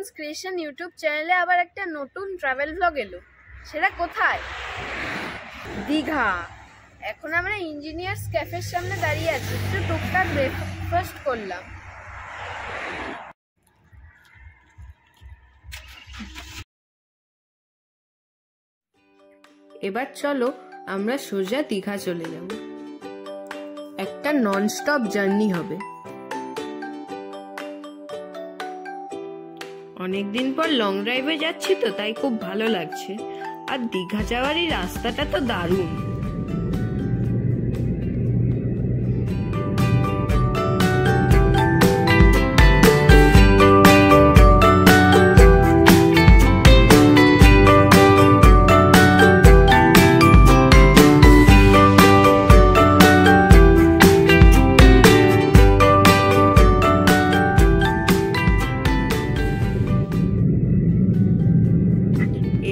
রিয়ানস creation YouTube চ্যানেলে আবার একটা নতুন ট্রাভেল ব্লগ এলো। সেটা কোথায়? দীঘা। এখন আমরা ইঞ্জিনিয়ার্স ক্যাফের সামনে দাঁড়িয়ে আছি, একটু টুকটাক ব্রেকফাস্ট করলাম। এবার চলো আমরা সোজা দীঘা চলে যাব। একটা নন স্টপ জার্নি হবে। অনেকদিন পর লং ড্রাইভে যাচ্ছি তো, তাই খুব ভালো লাগছে। আর দীঘা যাওয়ার এই রাস্তাটা তো দারুণ।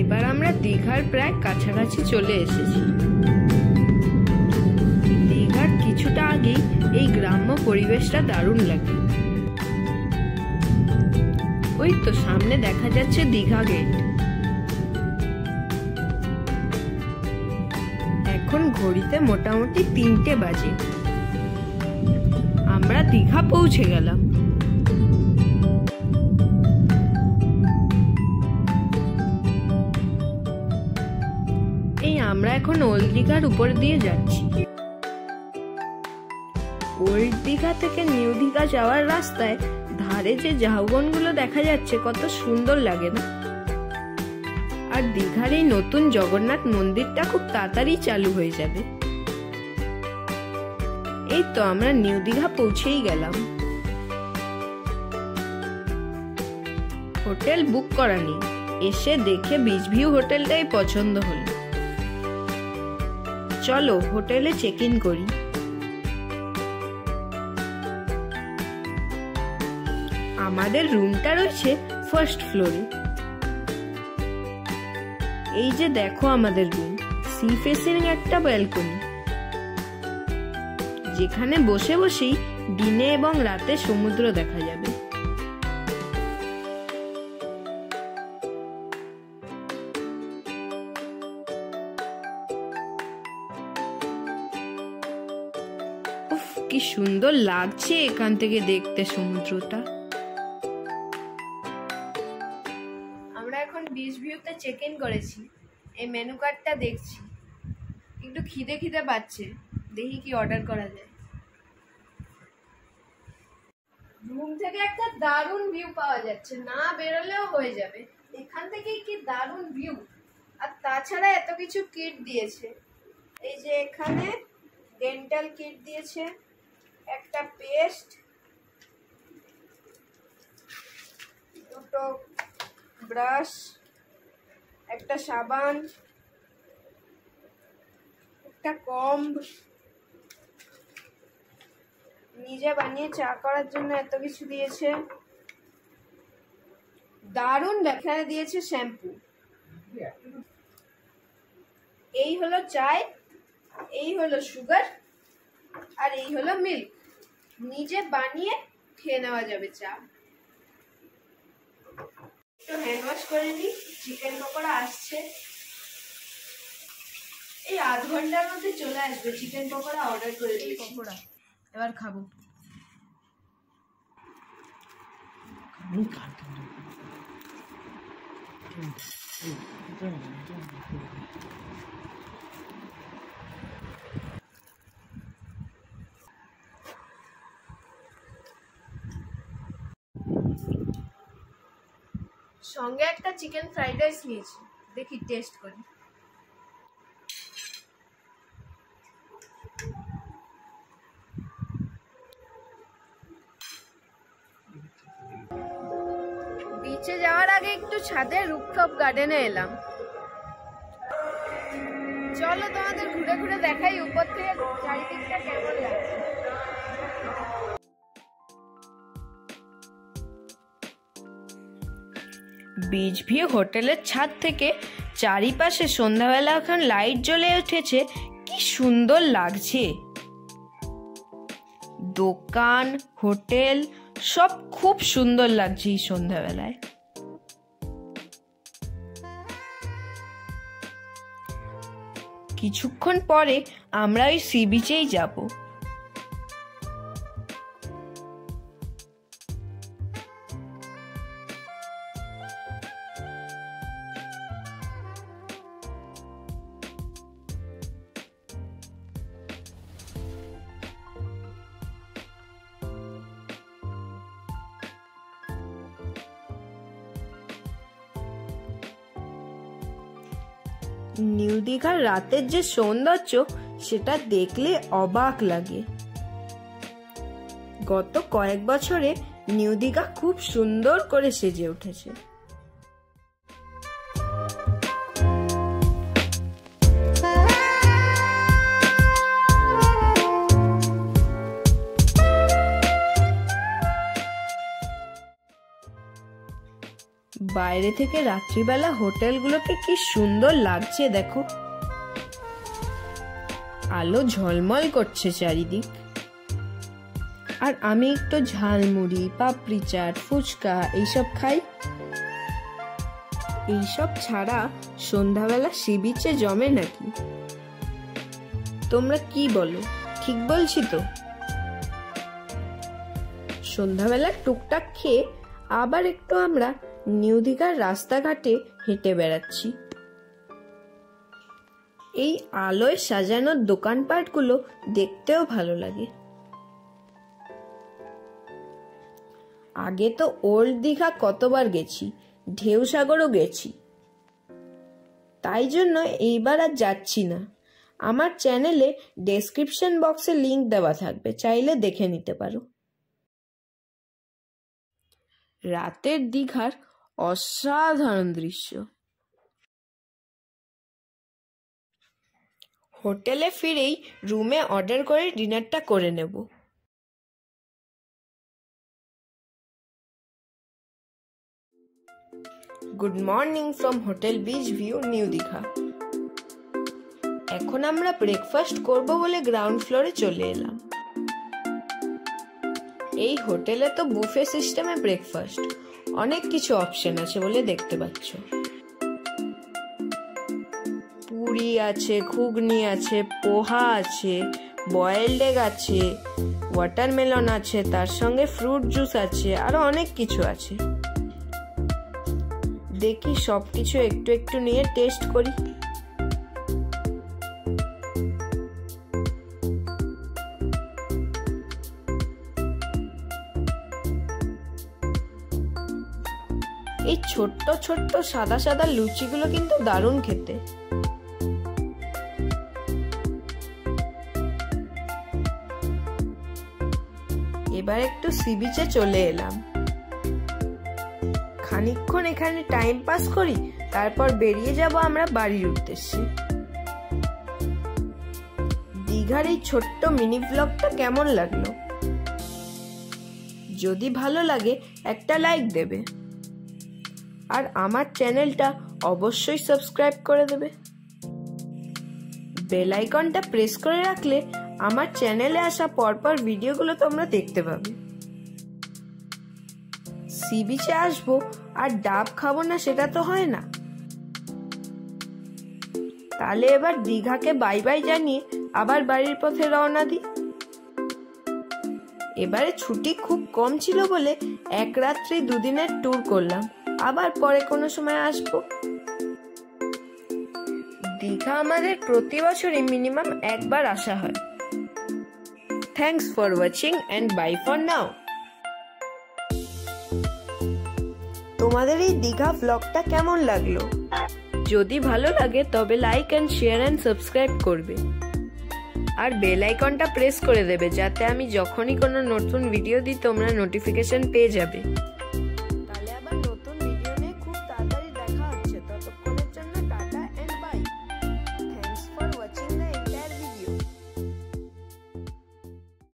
এবার আমরা দীঘার প্রায় কাছাকাছি চলে এসেছি। দীঘার কিছুটা আগেই এই গ্রাম্য পরিবেশটা দারুণ লাগে। ওই তো সামনে দেখা যাচ্ছে দীঘা গেট। এখন ঘড়িতে মোটামুটি 3টে বাজে। আমরা দীঘা পৌঁছে গেলাম। আমরা এখন ওল্ড দীঘার উপর দিয়ে যাচ্ছি। ওল্ড দীঘা থেকে নিউ দীঘা যাওয়ার রাস্তায় ধারে যে ঝাউবনগুলো দেখা যাচ্ছে, কত সুন্দর লাগে না? আর দীঘার এই নতুন জগন্নাথ মন্দিরটা খুব তাড়াতাড়ি চালু হয়ে যাবে। এই তো আমরা নিউ দীঘা পৌঁছেই গেলাম। হোটেল বুক করা নেই, এসে দেখে বিচ ভিউ হোটেলটাই পছন্দ হলো। চলো হোটেলে চেক ইন করি। আমাদের রুমটা রয়েছে ফার্স্ট ফ্লোরে। এই যে দেখো আমাদের রুম, সি ফেসিং একটা ব্যালকনি, যেখানে বসে বসেই দিনে এবং রাতে সমুদ্র দেখা যাবে। কি সুন্দর লাগছে এখান থেকে দেখতে সমুদ্রটা। আমরা এখন বিচ ভিউতে চেক ইন করেছি। এই মেনু কার্ডটা দেখছি, একটু খিদে খিদে পাচ্ছে, দেখি কি অর্ডার করা যায়। রুম থেকে একটা দারুণ ভিউ পাওয়া যাচ্ছে, না বেরোলেও হয়ে যাবে। এখান থেকে কি দারুণ ভিউ। আর তাছাড়া এত কিছু কিট দিয়েছে। এই যে এখানে ডেন্টাল কিট দিয়েছে, একটা পেস্ট, দুটো ব্রাশ, একটা সাবান, একটা কম্ব, নিজে বানিয়ে চা করার জন্য এত কিছু দিয়েছে। দারুণ। এখানে দিয়েছে শ্যাম্পু। এই হলো চায়, এই হলো সুগার, আর এই হলো মিল্ক। নিজে বানিয়ে খেয়ে নেওয়া যাবে চা। একটু হ্যান্ড ওয়াশ করে নিই। চিকেন পকোড়া আসছে, এই আধ ঘন্টার মধ্যে চলে আসবে। চিকেন পকোড়া অর্ডার করে দিয়েছি। পকোড়া এবার খাবো। সঙ্গে একটা চিকেন ফ্রাইড রাইস নিয়েছি, দেখি টেস্ট করি। বিচে যাওয়ার আগে একটু ছাদে রুফটপ গার্ডেনে এলাম। চলো তোমাদের ঘুরে ঘুরে দেখাই উপর থেকে চারিদিকটা কেমন লাগছে। বিচ ভিউ হোটেলের ছাদ থেকে চারিপাশে সন্ধ্যাবেলা এখন লাইট জ্বলে উঠেছে, কি সুন্দর লাগছে। দোকান, হোটেল সব খুব সুন্দর লাগছে এই সন্ধ্যাবেলায়। কিছুক্ষণ পরে আমরা ওই সি বিচেই যাব। নিউ দীঘার রাতের যে সৌন্দর্য সেটা দেখলে অবাক লাগে। গত কয়েক বছরে নিউ দীঘা খুব সুন্দর করে সেজে উঠেছে। বাইরে থেকে রাত্রিবেলা হোটেলগুলোকে কি সুন্দর লাগছে দেখো, আলো ঝলমল করছে চারিদিক। আর আমি একটু ঝালমুড়ি, পাপড়ি চাট, ফুচকা এইসব খাই। এইসব ছাড়া সন্ধ্যাবেলা সি বিচে জমে নাকি? তোমরা কি বলো, ঠিক বলছি তো? সন্ধ্যাবেলা টুকটাক খেয়ে আবার একটু আমরা নিউ দীঘার রাস্তাঘাটে হেঁটে বেড়াচ্ছি। এই আলোয় সাজানো দোকানপাটগুলো দেখতেও ভালো লাগে। আগে তো ওল্ড দীঘা কতবার গেছি, ঢেউসাগরও গেছি, তাই জন্য এইবার আর যাচ্ছি না। আমার চ্যানেলে ডেসক্রিপশন বক্সে লিংক দেওয়া থাকবে, চাইলে দেখে নিতে পারো। রাতের দীঘার অসাধারণ দৃশ্য। হোটেলে ফিরেই রুমে অর্ডার করে ডিনারটা করে নেব। Good morning from hotel beach view, new Digha. এখন আমরা ব্রেকফাস্ট করব বলে গ্রাউন্ড ফ্লোরে চলে এলাম। এই হোটেলে তো বুফে সিস্টেমে ব্রেকফাস্ট, অনেক কিছু অপশন আছে বলে দেখতে পাচ্ছ। পুরি আছে, ঘুগনি আছে, পোহা আছে, বয়েলড এগ আছে, ওয়াটারমেলন আছে, তার সঙ্গে ফ্রুট জুস আছে, আরো অনেক কিছু আছে। দেখি সবকিছু একটু একটু নিয়ে টেস্ট করি। এই ছোট্ট ছোট্ট সাদা সাদা লুচিগুলো কিন্তু দারুণ খেতে। এবার একটু সি বিচে চলে এলাম, খানিকক্ষণ এখানে টাইম পাস করি, তারপর বেরিয়ে যাব আমরা বাড়ির উদ্দেশ্যে। দীঘার এই ছোট্ট মিনি ব্লগটা কেমন লাগলো? যদি ভালো লাগে একটা লাইক দেবে, আর আমার চ্যানেলটা অবশ্যই সাবস্ক্রাইব করে দেবে। বেল আইকনটা প্রেস করে রাখলে আমার চ্যানেলে আসা পরপর ভিডিওগুলো তোমরা দেখতে পাবে। সি বিচে আসবো আর ডাব খাবো না সেটা তো হয় না। তাহলে এবার দীঘাকে বাই বাই জানিয়ে আবার বাড়ির পথে রওনা দিই। এবারে ছুটি খুব কম ছিল বলে এক রাত্রি দুদিনের ট্যুর করলাম, আবার পরে কোনো সময় আসবো। দীঘা আমাদের প্রতি বছরই মিনিমাম একবার আসা হয়। Thanks for watching and bye for now. তোমাদের এই দীঘা ব্লগটা কেমন লাগলো? যদি ভালো লাগে তবে like and share and subscribe করবে, আর বেল আইকনটা প্রেস করে দেবে যাতে আমি যখনই কোনো নতুন ভিডিও দিই তোমরা নোটিফিকেশন পেয়ে যাবে।